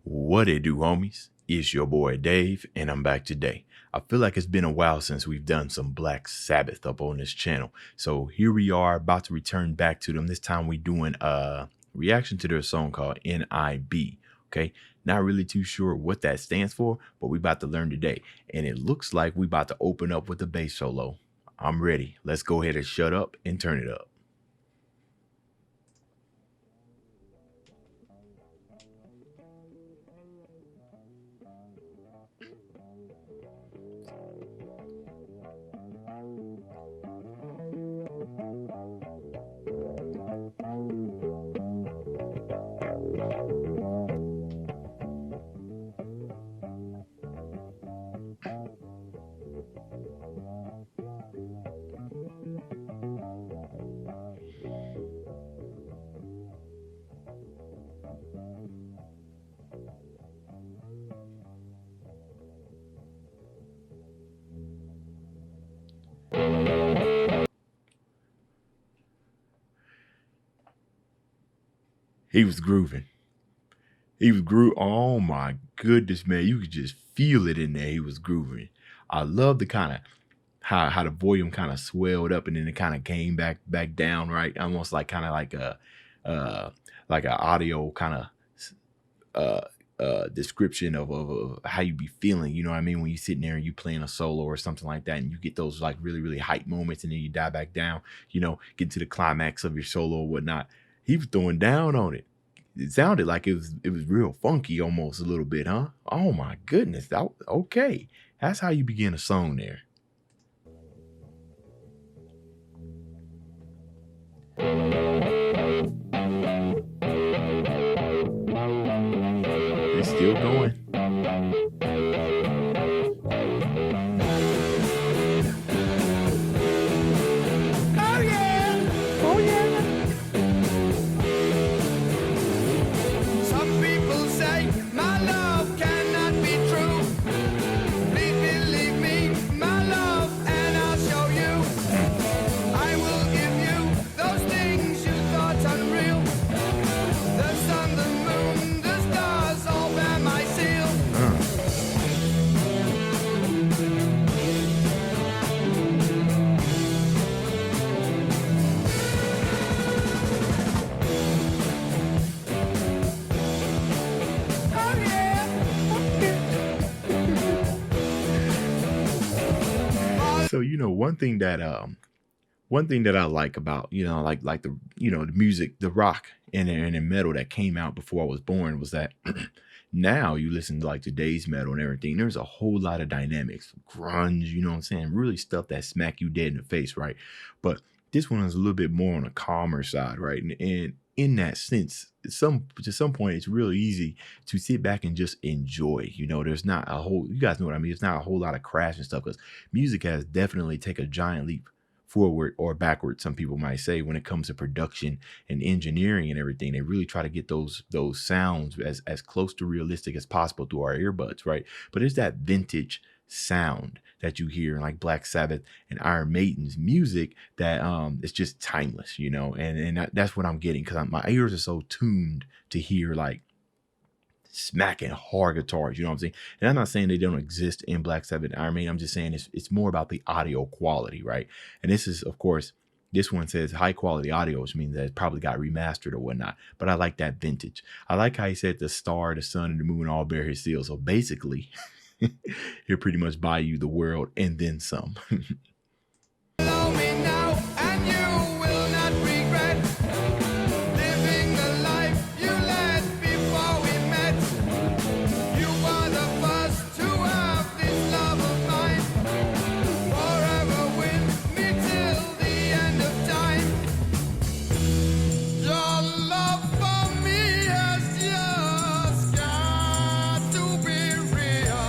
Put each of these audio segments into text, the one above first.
What it do, homies? It's your boy Dave, and I'm back today. I feel like it's been a while since we've done some Black Sabbath up on this channel. So here we are about to return back to them. This time we doing a reaction to their song called N.I.B. Okay, not really too sure what that stands for, but we about to learn today. And it looks like we about to open up with a bass solo. I'm ready. Let's go ahead and shut up and turn it up. He was grooving. He was Oh my goodness, man! You could just feel it in there. He was grooving. I love the kind of how the volume kind of swelled up and then it kind of came back down, right? Almost like kind of like a audio kind of description of how you be feeling. You know what I mean? When you sitting there and you playing a solo or something like that, and you get those like really hype moments, and then you die back down. You know, get to the climax of your solo or whatnot. He was throwing down on it. It sounded like it was real funky almost a little bit, huh? Oh my goodness. Okay. That's how you begin a song there. It's still going. Oh yeah. Oh yeah. Some people say my love cannot be true. Please believe me, my love, and I'll show you. I will give you those things you thought unreal. The sun, the moon, the stars, all bear my seal. Oh yeah. So one thing that I like about like the the music, the rock and the metal that came out before I was born was that now you listen to like today's metal and everything, there's a whole lot of dynamics, grunge, you know what I'm saying, really stuff that smack you dead in the face, right? But this one is a little bit more on a calmer side, right? And in that sense, to some point, it's really easy to sit back and just enjoy. There's not a whole, you guys know what I mean? It's not a whole lot of crash and stuff, because music has definitely taken a giant leap forward or backward, some people might say, when it comes to production and engineering and everything. They really try to get those sounds as close to realistic as possible through our earbuds, right? But it's that vintage sound that you hear in like Black Sabbath and Iron Maiden's music that it's just timeless, and that's what I'm getting, because my ears are so tuned to hear like smacking hard guitars, you know what I'm saying? And I'm not saying they don't exist in Black Sabbath and Iron Maiden. I'm just saying it's more about the audio quality, right? And this is, of course, this one says high quality audio, which means that it probably got remastered or whatnot. But I like that vintage. I like how he said the star, the sun, and the moon all bear his seal. So basically, he'll pretty much buy you the world and then some. Follow me now, and you will not regret living the life you led before we met. You are the first to have this love of mine, forever with me till the end of time. Your love for me has just got to be real.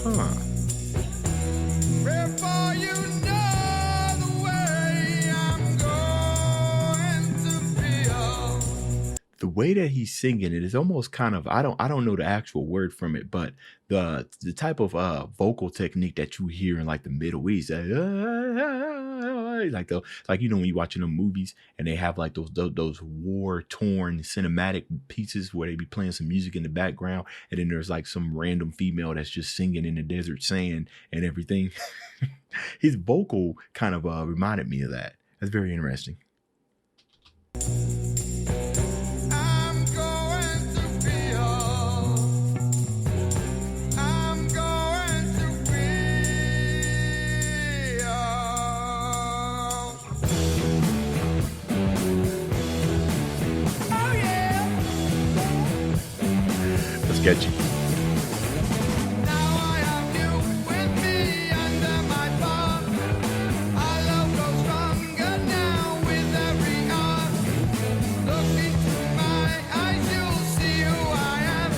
Huh. Before you way that he's singing it is almost kind of I don't know the actual word from it, but the type of vocal technique that you hear in like the Middle East, like the like when you watching the movies and they have like those war torn cinematic pieces where they be playing some music in the background, and then there's like some random female that's just singing in the desert sand and everything. His vocal kind of reminded me of that. That's very interesting. I'm going to feel. I'm going to feel. Oh yeah. That's catchy. Now I have you with me under my palm. Our love grows stronger now with every arm. Look into my eyes, you'll see who I am.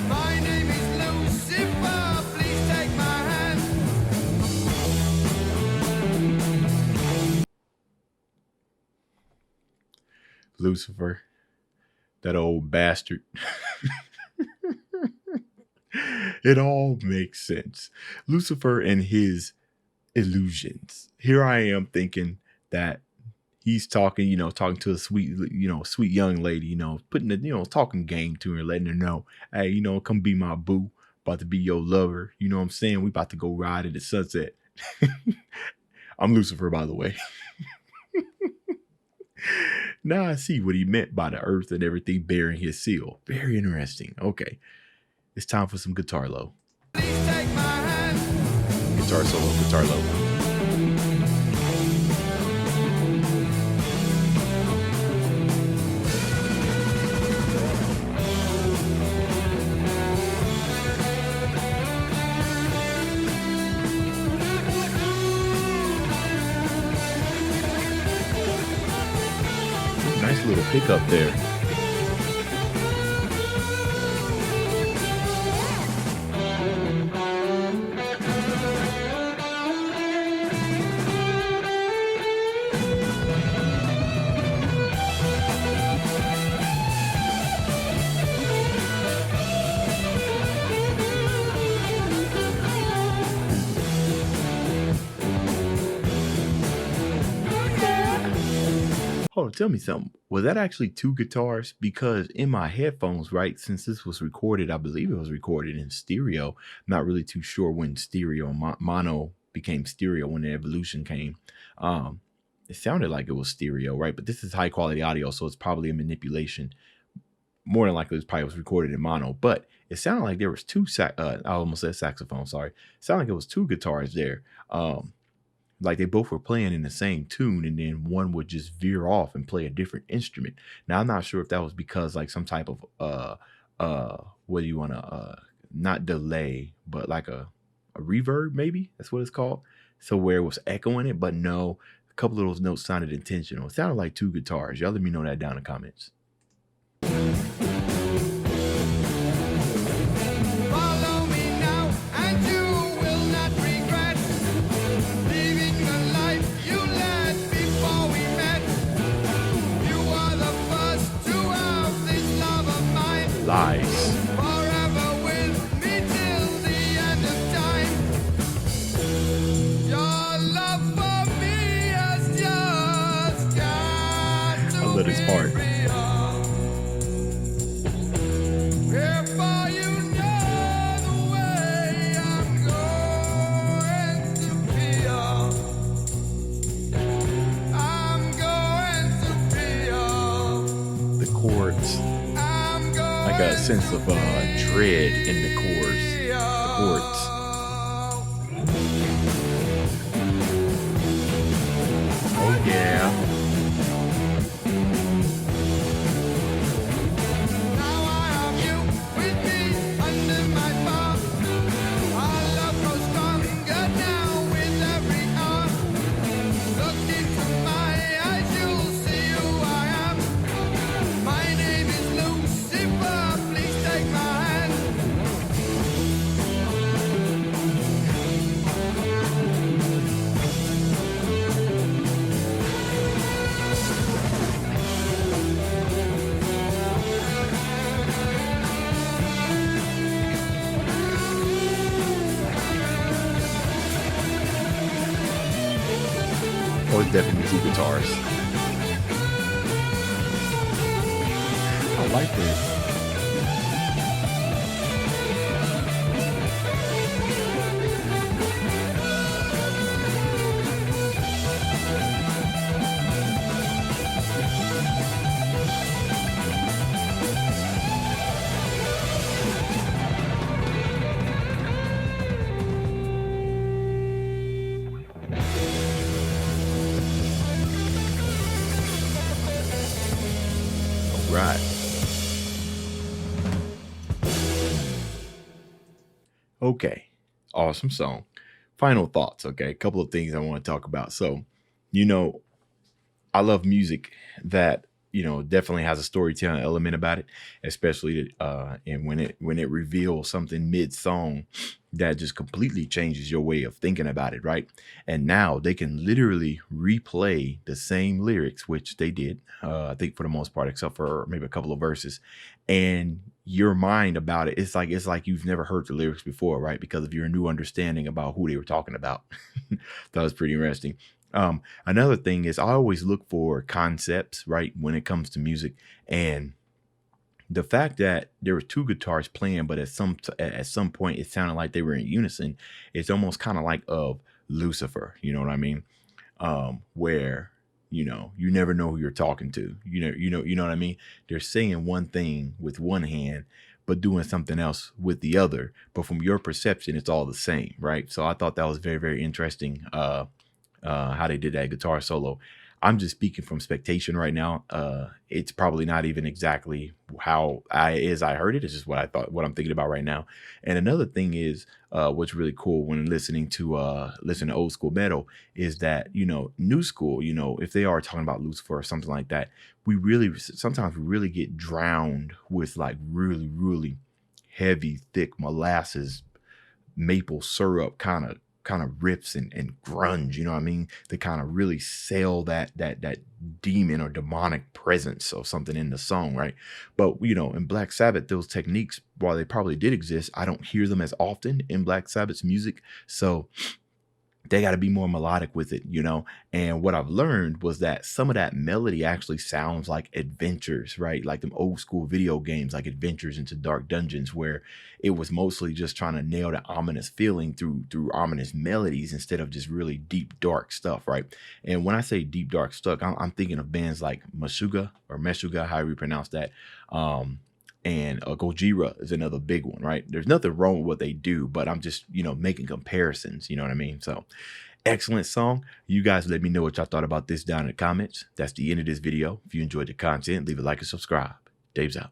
My name is Lucifer, please take my hand. Lucifer, that old bastard. It all makes sense. Lucifer and his illusions. Here I am thinking that he's talking, talking to a sweet, sweet young lady, putting the, talking game to her, letting her know, hey, come be my boo, about to be your lover. You know what I'm saying? We about to go ride in the sunset. I'm Lucifer, by the way. Now I see what he meant by the earth and everything bearing his seal. Very interesting. Okay. It's time for some guitar low. Please take my hand. Guitar solo, guitar low. Nice little pickup there. Hold on, tell me something. Was that actually two guitars? Because in my headphones, right, since this was recorded, I believe it was recorded in stereo. Not really too sure when stereo mono became stereo when the evolution came. It sounded like it was stereo, right? But this is high quality audio, so it's probably a manipulation. More than likely, it probably was recorded in mono, but it sounded like there was two I almost said saxophone. Sorry, it sounded like it was two guitars there. Like they both were playing in the same tune, and then one would just veer off and play a different instrument. Now I'm not sure if that was because like some type of what do you want to not delay, but like a reverb, maybe that's what it's called. So where it was echoing it, but no, a couple of those notes sounded intentional. It sounded like two guitars. Y'all let me know that down in the comments. Follow me now, and you will not regret living the life you led before we met. You are the first to have this love of mine. Lies. Forever with me till the end of time. Your love for me has just got to I love this part. be real. Therefore, you know the way I'm going to feel. I'm going to feel. The chords, I'm going like a sense of dread in the chords. The chords. Oh yeah. Now I have you with me under my palm. Our love grows stronger now with every arm. Look into my eyes, you'll see who I am. My name is Lucifer, please take my hand. it's definitely two guitars. I like this. All right. Okay. Awesome song. Final thoughts. Okay. A couple of things I want to talk about. So, you know, I love music that definitely has a storytelling element about it, especially and when it reveals something mid song that just completely changes your way of thinking about it, right? And now they can literally replay the same lyrics, which they did, I think for the most part, except for maybe a couple of verses, and your mind about it, it's like you've never heard the lyrics before, right? Because of your new understanding about who they were talking about. That was pretty interesting. Another thing is I always look for concepts, right, when it comes to music, and the fact that there were two guitars playing, but at some point it sounded like they were in unison. It's almost kind of like of Lucifer, you know what I mean? Where you never know who you're talking to. You know what I mean? They're saying one thing with one hand, but doing something else with the other. But from your perception, it's all the same, right? So I thought that was very, very interesting. How they did that guitar solo. I'm just speaking from expectation right now. It's probably not even exactly how I heard it. It's just what I thought, what I'm thinking about right now. And another thing is, what's really cool when listen to old school metal is that new school. If they are talking about Lucifer or something like that, sometimes we really get drowned with like really really heavy, thick molasses maple syrup kind of riffs and grunge, you know what I mean? They kind of really sell that demon or demonic presence or something in the song, right? But in Black Sabbath, those techniques, while they probably did exist, I don't hear them as often in Black Sabbath's music. So they got to be more melodic with it. And what I've learned was that some of that melody actually sounds like adventures, right? Like them old school video games, like Adventures into Dark Dungeons, where it was mostly just trying to nail the ominous feeling through ominous melodies instead of just really deep dark stuff, right? And when I say deep dark stuff, I'm thinking of bands like Meshuggah, however you pronounce that. And Gojira is another big one, right? There's nothing wrong with what they do, but I'm just, making comparisons, you know what I mean? So excellent song. You guys let me know what y'all thought about this down in the comments. That's the end of this video. If you enjoyed the content, leave a like and subscribe. Dave's out.